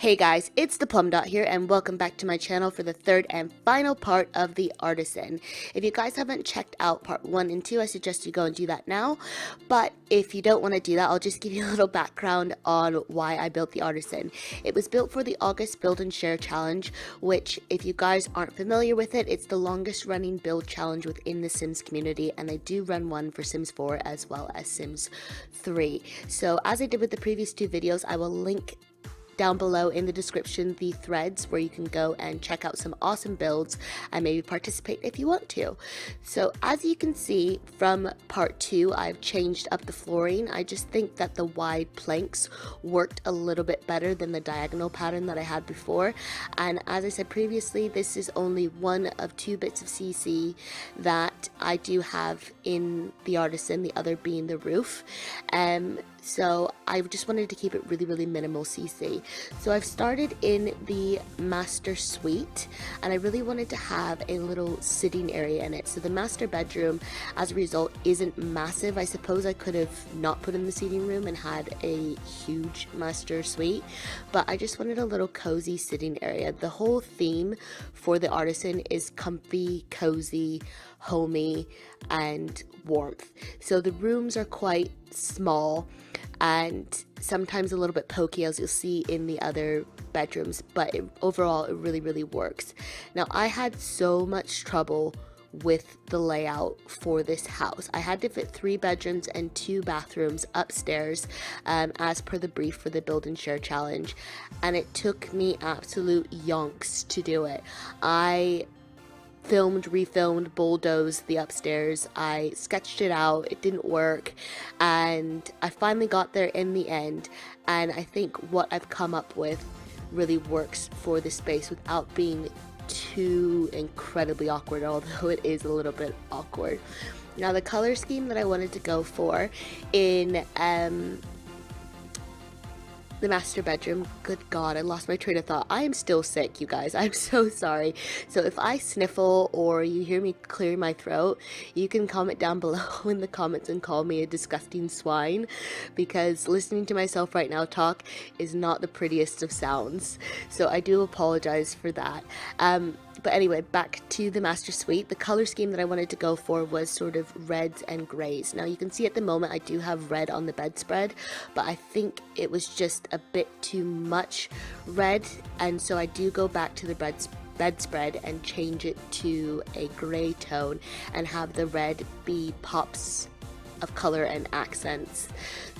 Hey guys, it's the Plum Dot here and welcome back to my channel for the third and final part of the Artisan. If you guys haven't checked out part 1 and 2, I suggest you go and do that now. But if you don't want to do that, I'll just give you a little background on why I built the Artisan. It was built for the August Build and Share Challenge, which if you guys aren't familiar with it, it's the longest running build challenge within the Sims community, and they do run one for Sims 4 as well as Sims 3. So as I did with the previous two videos, I will link down below in the description the threads where you can go and check out some awesome builds and maybe participate if you want to. So as you can see from part 2, I've changed up the flooring. I just think that the wide planks worked a little bit better than the diagonal pattern that I had before, and as I said previously, this is only one of 2 bits of CC that I do have in the Artisan, the other being the roof. So I just wanted to keep it really minimal CC. So I've started in the master suite, and I really wanted to have a little sitting area in it. So the master bedroom, as a result, isn't massive. I suppose I could have not put in the seating room and had a huge master suite, but I just wanted a little cozy sitting area. The whole theme for the Artisan is comfy, cozy, homey, and warmth. So the rooms are quite small and sometimes a little bit pokey, as you'll see in the other bedrooms, but overall it really works. Now, I had so much trouble with the layout for this house. I had to fit 3 bedrooms and 2 bathrooms upstairs, as per the brief for the Build and Share Challenge, and it took me absolute yonks to do it. I filmed, refilmed, bulldozed the upstairs. I sketched it out, it didn't work, and I finally got there in the end, and I think what I've come up with really works for the space without being too incredibly awkward, although it is a little bit awkward. Now, the color scheme that I wanted to go for in the master bedroom, good God, I lost my train of thought. I am still sick, you guys. I'm so sorry. So if I sniffle or you hear me clear my throat, you can comment down below in the comments and call me a disgusting swine, because listening to myself right now talk is not the prettiest of sounds. So I do apologize for that. But anyway, back to the master suite. The color scheme that I wanted to go for was sort of reds and grays. Now you can see at the moment I do have red on the bedspread, but I think it was just a bit too much red, and so I do go back to the bedspread and change it to a gray tone and have the red be pops of color and accents.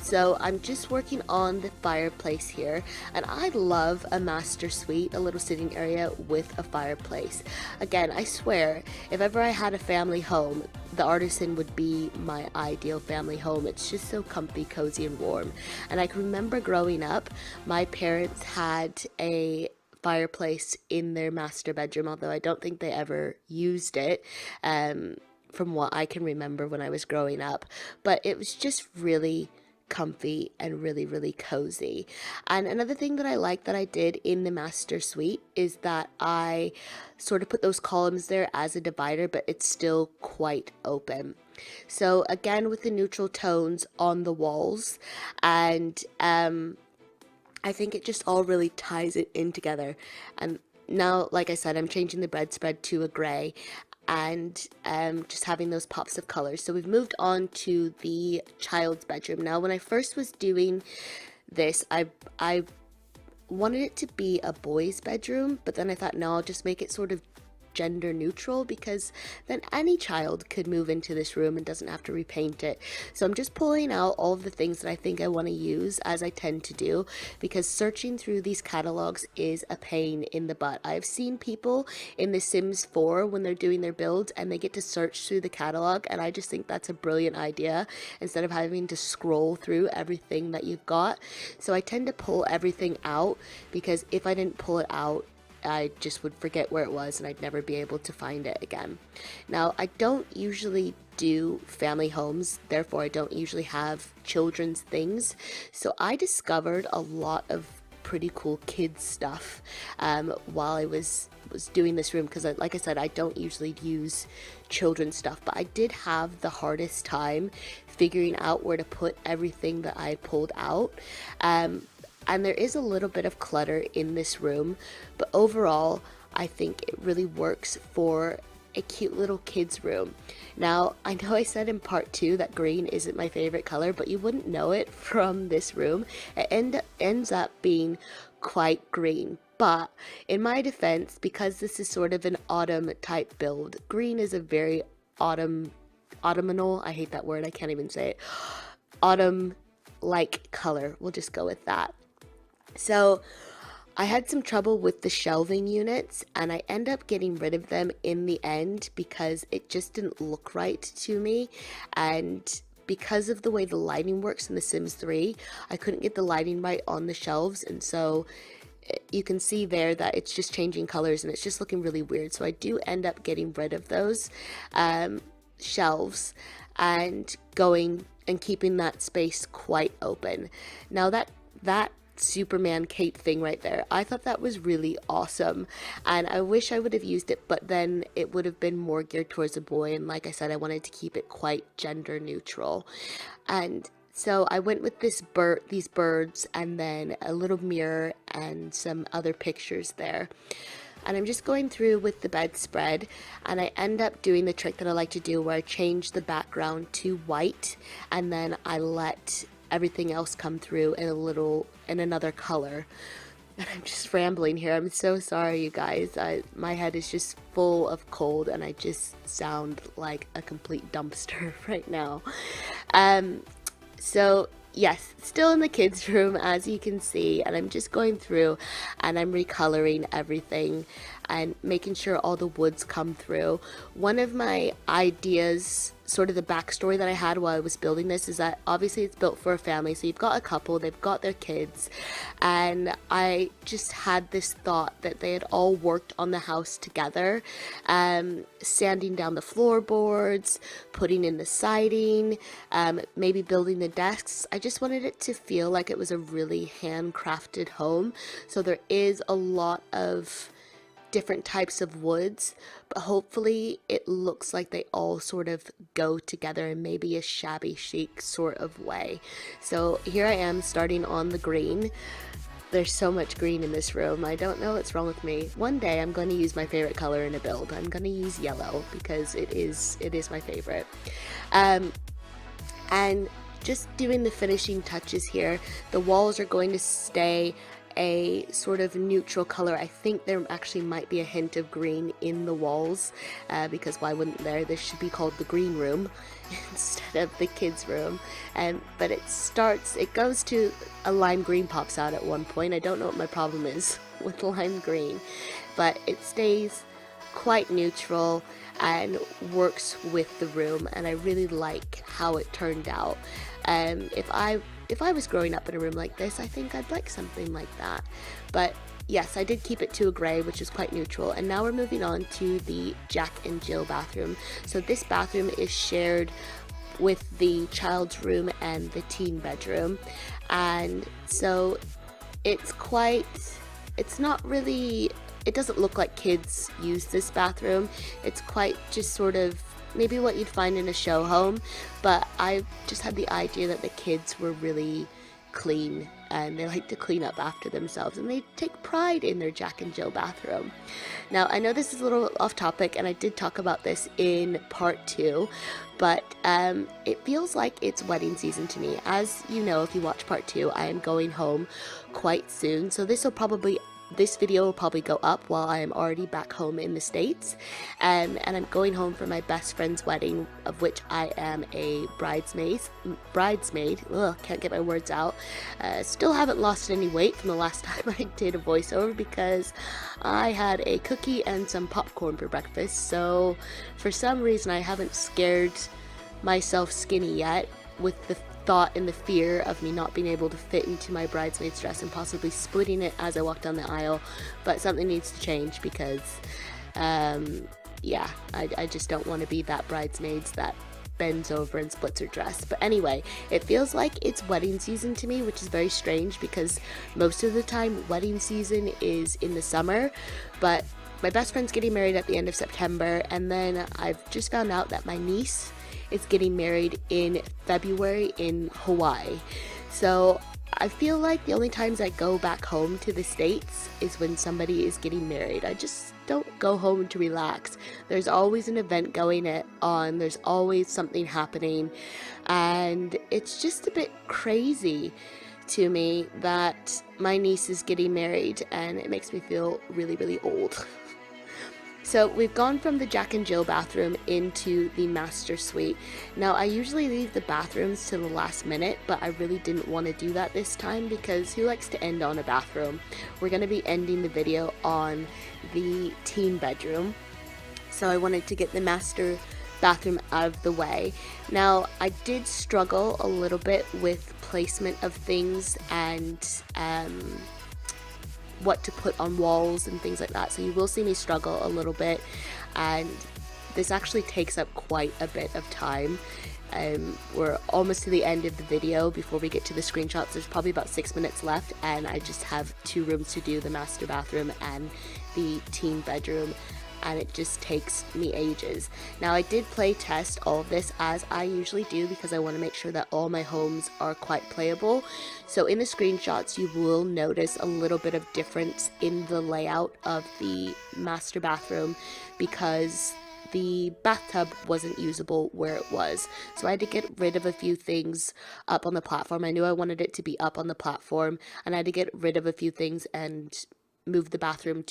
So I'm just working on the fireplace here, and I love a master suite, a little sitting area with a fireplace. Again, I swear, if ever I had a family home, the Artisan would be my ideal family home. It's just so comfy, cozy, and warm. And I can remember growing up, my parents had a fireplace in their master bedroom, although I don't think they ever used it. From what I can remember when I was growing up, but it was just really comfy and really cozy. And another thing that I like that I did in the master suite is that I sort of put those columns there as a divider, but it's still quite open. So again, with the neutral tones on the walls, and I think it just all really ties it in together. And now, like I said, I'm changing the bedspread to a gray and just having those pops of color. So we've moved on to the child's bedroom. Now, when I first was doing this, I wanted it to be a boy's bedroom, but then I thought, no, I'll just make it sort of gender neutral, because then any child could move into this room and doesn't have to repaint it. So I'm just pulling out all of the things that I think I want to use, as I tend to do, because searching through these catalogs is a pain in the butt. I've seen people in The Sims 4 when they're doing their builds and they get to search through the catalog, and I just think that's a brilliant idea instead of having to scroll through everything that you've got. So I tend to pull everything out, because if I didn't pull it out, I just would forget where it was and I'd never be able to find it again. Now, I don't usually do family homes, therefore I don't usually have children's things. So I discovered a lot of pretty cool kids stuff while I was doing this room, because like I said, I don't usually use children's stuff, but I did have the hardest time figuring out where to put everything that I pulled out. And there is a little bit of clutter in this room, but overall I think it really works for a cute little kids room. Now, I know I said in part 2 that green isn't my favorite color, but you wouldn't know it from this room. It ends up being quite green. But in my defense, because this is sort of an autumn type build, green is a very autumnal, I hate that word, I can't even say it, autumn like color. We'll just go with that. So I had some trouble with the shelving units, and I end up getting rid of them in the end because it just didn't look right to me. And because of the way the lighting works in The Sims 3, I couldn't get the lighting right on the shelves, and so you can see there that it's just changing colors and it's just looking really weird. So I do end up getting rid of those shelves and going and keeping that space quite open. Now that Superman cape thing right there, I thought that was really awesome, and I wish I would have used it, but then it would have been more geared towards a boy, and like I said, I wanted to keep it quite gender neutral. And so I went with these birds and then a little mirror and some other pictures there. And I'm just going through with the bedspread, and I end up doing the trick that I like to do where I change the background to white and then I let everything else come through in another color. And I'm just rambling here. I'm so sorry, you guys. My head is just full of cold and I just sound like a complete dumpster right now. So yes, still in the kids' room, as you can see, and I'm just going through and I'm recoloring everything and making sure all the woods come through. One of my ideas, sort of the backstory that I had while I was building this, is that obviously it's built for a family, so you've got a couple, they've got their kids, and I just had this thought that they had all worked on the house together, sanding down the floorboards, putting in the siding, maybe building the desks. I just wanted it to feel like it was a really handcrafted home. So there is a lot of different types of woods, but hopefully it looks like they all sort of go together in maybe a shabby chic sort of way. So here I am starting on the green. There's so much green in this room. I don't know what's wrong with me. One day I'm going to use my favorite color in a build. I'm going to use yellow because it is my favorite. And just doing the finishing touches here. The walls are going to stay a sort of neutral color. I think there actually might be a hint of green in the walls, because why wouldn't there? This should be called the green room instead of the kids room. But it goes to a lime green pops out at one point. I don't know what my problem is with lime green, but it stays quite neutral and works with the room, and I really like how it turned out. If I was growing up in a room like this, I think I'd like something like that. But yes, I did keep it to a grey, which is quite neutral. And now we're moving on to the Jack and Jill bathroom. So this bathroom is shared with the child's room and the teen bedroom. And so it doesn't look like kids use this bathroom. It's quite just sort of maybe what you'd find in a show home, but I just had the idea that the kids were really clean and they like to clean up after themselves, and they take pride in their Jack and Jill bathroom. Now, I know this is a little off topic, and I did talk about this in part 2, but it feels like it's wedding season to me. As you know, if you watch part 2, I am going home quite soon, so this video will probably go up while I am already back home in the States, and I'm going home for my best friend's wedding, of which I am a bridesmaid. Ugh, can't get my words out. Still haven't lost any weight from the last time I did a voiceover because I had a cookie and some popcorn for breakfast, so for some reason I haven't scared myself skinny yet with the thought and the fear of me not being able to fit into my bridesmaid's dress and possibly splitting it as I walk down the aisle. But something needs to change because I just don't want to be that bridesmaid that bends over and splits her dress. But anyway, it feels like it's wedding season to me, which is very strange because most of the time wedding season is in the summer, but my best friend's getting married at the end of September, and then I've just found out that my niece is getting married in February in Hawaii. So I feel like the only times I go back home to the States is when somebody is getting married. I just don't go home to relax. There's always an event going on, there's always something happening, and it's just a bit crazy to me that my niece is getting married, and it makes me feel really, really old. So we've gone from the Jack and Jill bathroom into the master suite. Now I usually leave the bathrooms to the last minute, but I really didn't want to do that this time because who likes to end on a bathroom? We're going to be ending the video on the teen bedroom. So I wanted to get the master bathroom out of the way. Now I did struggle a little bit with placement of things and what to put on walls and things like that, so you will see me struggle a little bit, and this actually takes up quite a bit of time. We're almost to the end of the video before we get to the screenshots. There's probably about 6 minutes left, and I just have 2 rooms to do, the master bathroom and the teen bedroom, and it just takes me ages. Now I did play test all of this as I usually do because I want to make sure that all my homes are quite playable. So in the screenshots you will notice a little bit of difference in the layout of the master bathroom because the bathtub wasn't usable where it was. So I had to get rid of a few things up on the platform. I knew I wanted it to be up on the platform, and I had to get rid of a few things and move the bathtub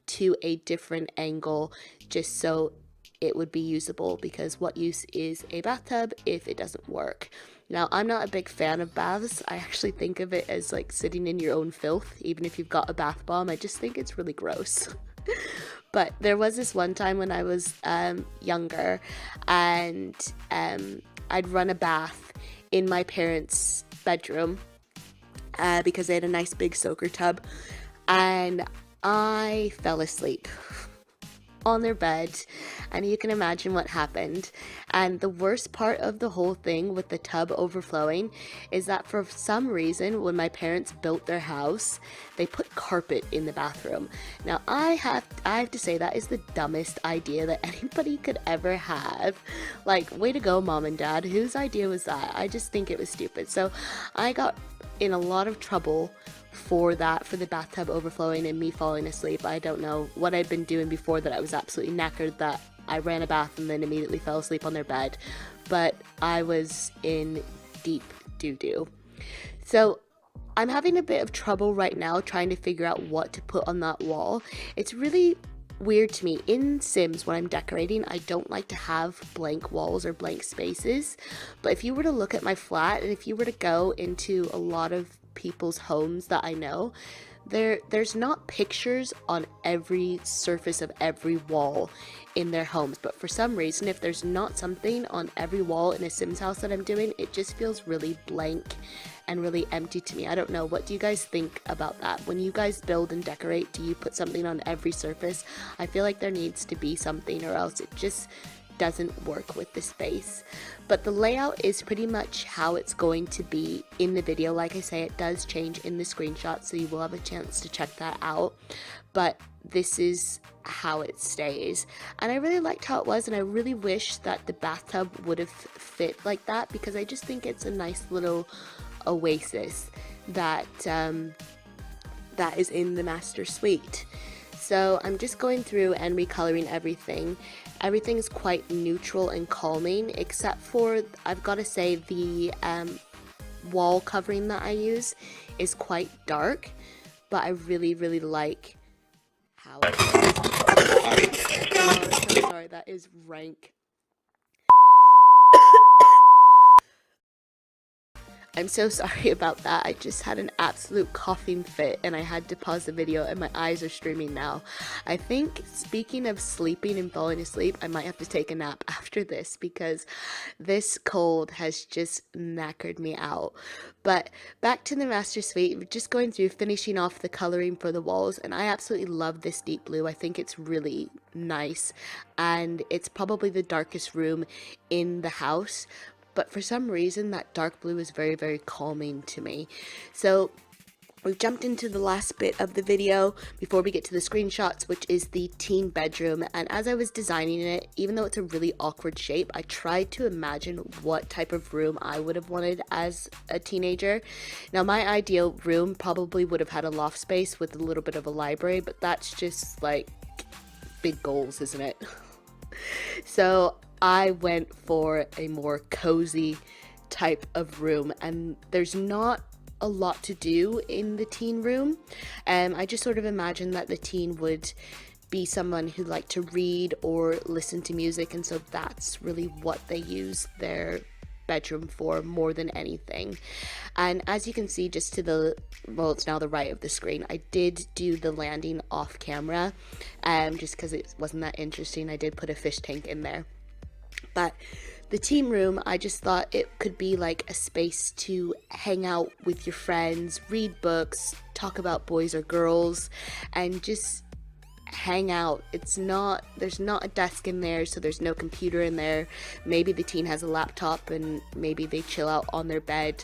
to a different angle just so it would be usable, because what use is a bathtub if it doesn't work? Now, I'm not a big fan of baths. I actually think of it as like sitting in your own filth, even if you've got a bath bomb. I just think it's really gross. But there was this one time when I was younger, and I'd run a bath in my parents' bedroom because they had a nice big soaker tub, and I fell asleep on their bed, and you can imagine what happened. And the worst part of the whole thing with the tub overflowing is that for some reason when my parents built their house, they put carpet in the bathroom. Now I have to say that is the dumbest idea that anybody could ever have. Like, way to go, mom and dad. Whose idea was that? I just think it was stupid. So I got in a lot of trouble for the bathtub overflowing and me falling asleep. I don't know what I'd been doing before that I was absolutely knackered that I ran a bath and then immediately fell asleep on their bed, but I was in deep doo-doo. So I'm having a bit of trouble right now trying to figure out what to put on that wall. It's really weird to me. In Sims, when I'm decorating, I don't like to have blank walls or blank spaces, but if you were to look at my flat and if you were to go into a lot of people's homes that I know, there's not pictures on every surface of every wall in their homes, but for some reason, if there's not something on every wall in a Sims house that I'm doing, it just feels really blank and really empty to me. I don't know, what do you guys think about that? When you guys build and decorate, do you put something on every surface? I feel like there needs to be something, or else it just doesn't work with the space. But the layout is pretty much how it's going to be in the video. Like I say, it does change in the screenshot, so you will have a chance to check that out, but this is how it stays. And I really liked how it was, and I really wish that the bathtub would have fit like that, because I just think it's a nice little oasis that that is in the master suite. So I'm just going through and recoloring everything. Everything is quite neutral and calming, except for, I've got to say, the wall covering that I use is quite dark, but I really, really like how it is. Oh, I'm so sorry, that is rank. I'm so sorry about that. I just had an absolute coughing fit and I had to pause the video, and my eyes are streaming now. I think, speaking of sleeping and falling asleep, I might have to take a nap after this because this cold has just knackered me out. But back to the master suite, we're just going through finishing off the coloring for the walls, and I absolutely love this deep blue. I think it's really nice, and it's probably the darkest room in the house. But for some reason, that dark blue is very, very calming to me. So We've jumped into the last bit of the video before we get to the screenshots, which is the teen bedroom. And as I was designing it, even though it's a really awkward shape, I tried to imagine what type of room I would have wanted as a teenager. Now, my ideal room probably would have had a loft space with a little bit of a library, but that's just like big goals, isn't it? So I went for a more cozy type of room, and there's not a lot to do in the teen room. I just sort of imagined that the teen would be someone who liked to read or listen to music, and so that's really what they use their bedroom for more than anything. And as you can see, just to the, well, it's now the right of the screen, I did do the landing off camera, just because it wasn't that interesting. I did put a fish tank in there. But the teen room, I just thought it could be like a space to hang out with your friends, read books, talk about boys or girls, and just hang out. There's not a desk in there, so there's no computer in there. Maybe the teen has a laptop and maybe they chill out on their bed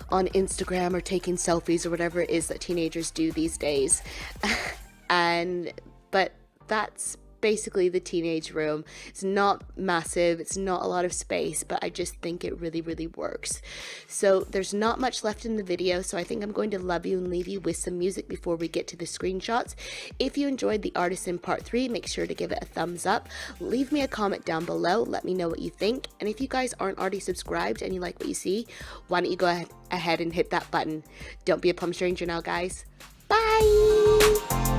on Instagram or taking selfies or whatever it is that teenagers do these days. But that's basically the teenage room. It's not massive, it's not a lot of space, but I just think it really, really works. So there's not much left in the video, so I think I'm going to love you and leave you with some music before we get to the screenshots. If you enjoyed the Artisan Part 3, make sure to give it a thumbs up. Leave me a comment down below, let me know what you think. And if you guys aren't already subscribed and you like what you see, why don't you go ahead and hit that button. Don't be a plum stranger now, guys. Bye!